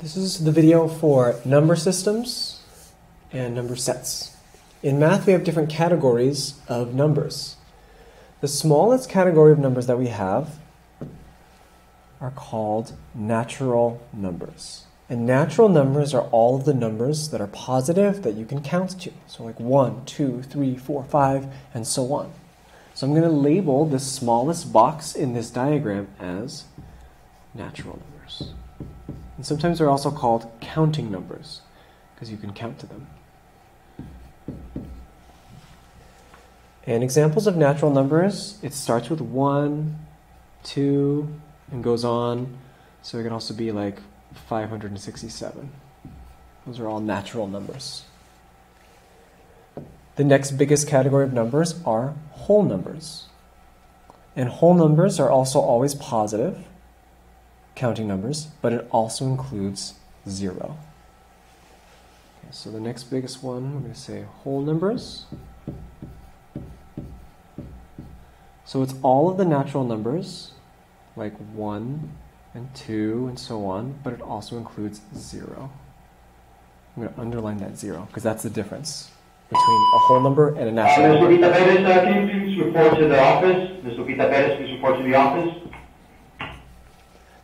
This is the video for number systems and number sets. In math, we have different categories of numbers. The smallest category of numbers that we have are called natural numbers. And natural numbers are all of the numbers that are positive that you can count to. So like 1, 2, 3, 4, 5, and so on. So I'm going to label the smallest box in this diagram as natural numbers. And sometimes they're also called counting numbers because you can count to them. And examples of natural numbers, it starts with 1, 2, and goes on. So it can also be like 567. Those are all natural numbers. The next biggest category of numbers are whole numbers. And whole numbers are also always positive, counting numbers, but it also includes 0. Okay, so the next biggest one, we're going to say whole numbers. So it's all of the natural numbers, like 1 and 2 and so on, but it also includes 0. I'm going to underline that 0 because that's the difference between a whole number and a natural number. Ms. Lupita Perez, can you please report to the office? Ms. Lupita Perez, please report to the office.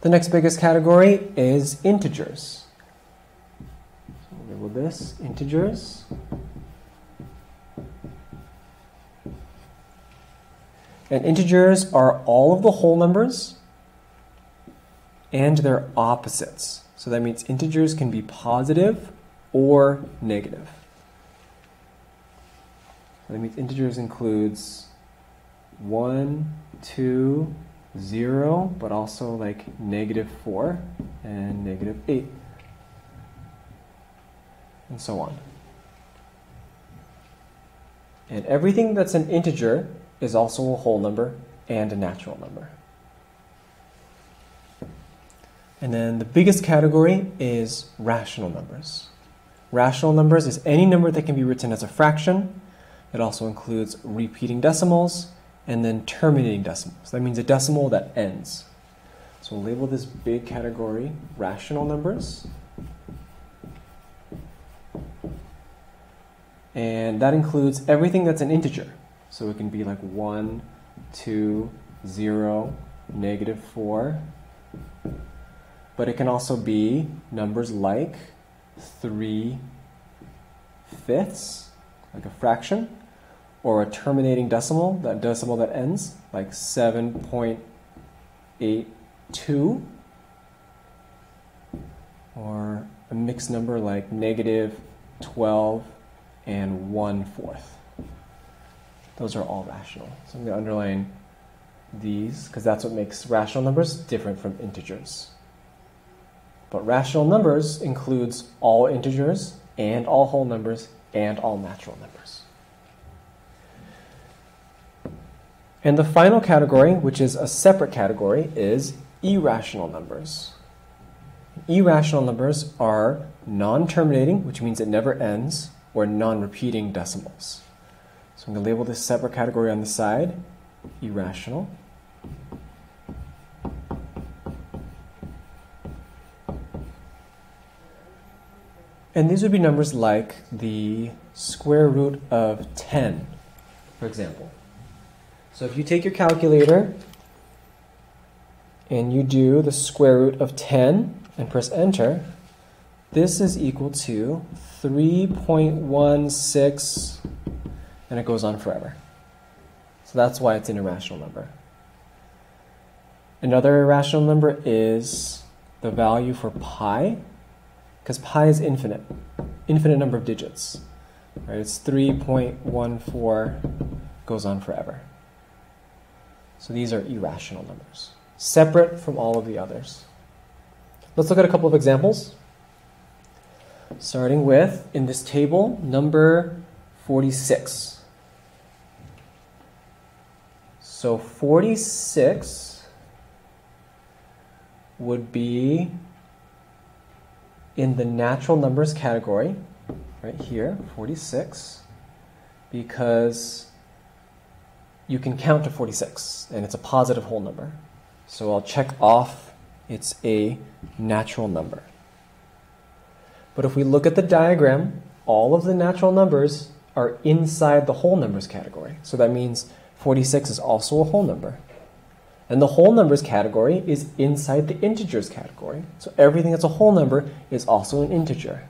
The next biggest category is integers. So we'll label this integers. And integers are all of the whole numbers and their opposites. So that means integers can be positive or negative. That means integers includes 1, 2, 0, but also like -4 and -8, and so on. And everything that's an integer is also a whole number and a natural number. And then the biggest category is rational numbers. Rational numbers is any number that can be written as a fraction. It also includes repeating decimals and then terminating decimals. That means a decimal that ends. So we'll label this big category rational numbers. And that includes everything that's an integer. So it can be like 1, 2, 0, -4. But it can also be numbers like 3/5, like a fraction, or a terminating decimal, that decimal that ends, like 7.82, or a mixed number like -12 and 1/4. Those are all rational. So I'm going to underline these because that's what makes rational numbers different from integers. But rational numbers includes all integers and all whole numbers and all natural numbers. And the final category, which is a separate category, is irrational numbers. Irrational numbers are non-terminating, which means it never ends, or non-repeating decimals. So I'm going to label this separate category on the side, irrational. And these would be numbers like the square root of 10, for example. So if you take your calculator and you do the square root of 10 and press enter, this is equal to 3.16, and it goes on forever. So that's why it's an irrational number. Another irrational number is the value for pi, because pi is infinite number of digits. Right? It's 3.14, goes on forever. So these are irrational numbers, separate from all of the others. Let's look at a couple of examples. Starting with, in this table, number 46. So 46 would be in the natural numbers category, right here, 46, because you can count to 46, and it's a positive whole number. So I'll check off it's a natural number. But if we look at the diagram, all of the natural numbers are inside the whole numbers category. So that means 46 is also a whole number. And the whole numbers category is inside the integers category. So everything that's a whole number is also an integer.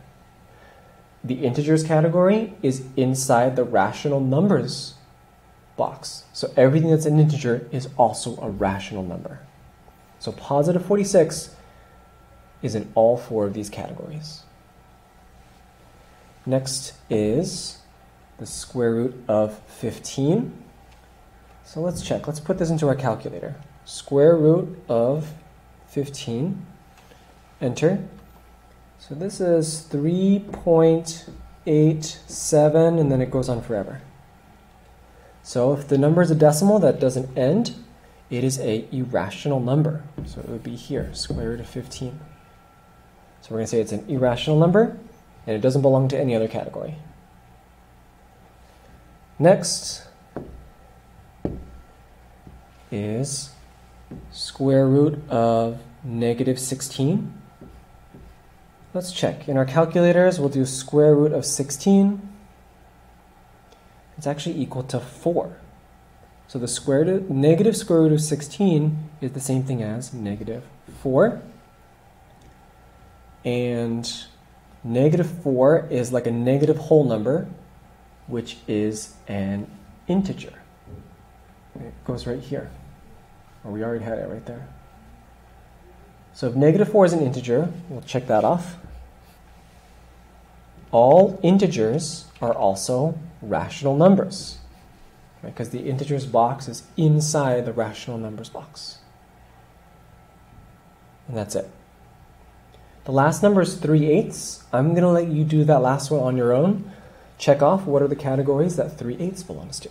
The integers category is inside the rational numbers box. So everything that's an integer is also a rational number. So positive 46 is in all four of these categories. Next is the square root of 15. So let's check. Let's put this into our calculator. Square root of 15. Enter. So this is 3.87, and then it goes on forever. So if the number is a decimal that doesn't end, it is an irrational number. So it would be here, square root of 15. So we're going to say it's an irrational number, and it doesn't belong to any other category. Next is square root of negative 16. Let's check. In our calculators, we'll do square root of 16. It's actually equal to 4. So the negative square root of 16 is the same thing as negative 4. And negative 4 is like a negative whole number, which is an integer. It goes right here. Oh, we already had it right there. So if negative 4 is an integer, we'll check that off. All integers are also rational numbers, because the integers box is inside the rational numbers box. And that's it. The last number is 3/8. I'm going to let you do that last one on your own. Check off what are the categories that 3/8 belongs to.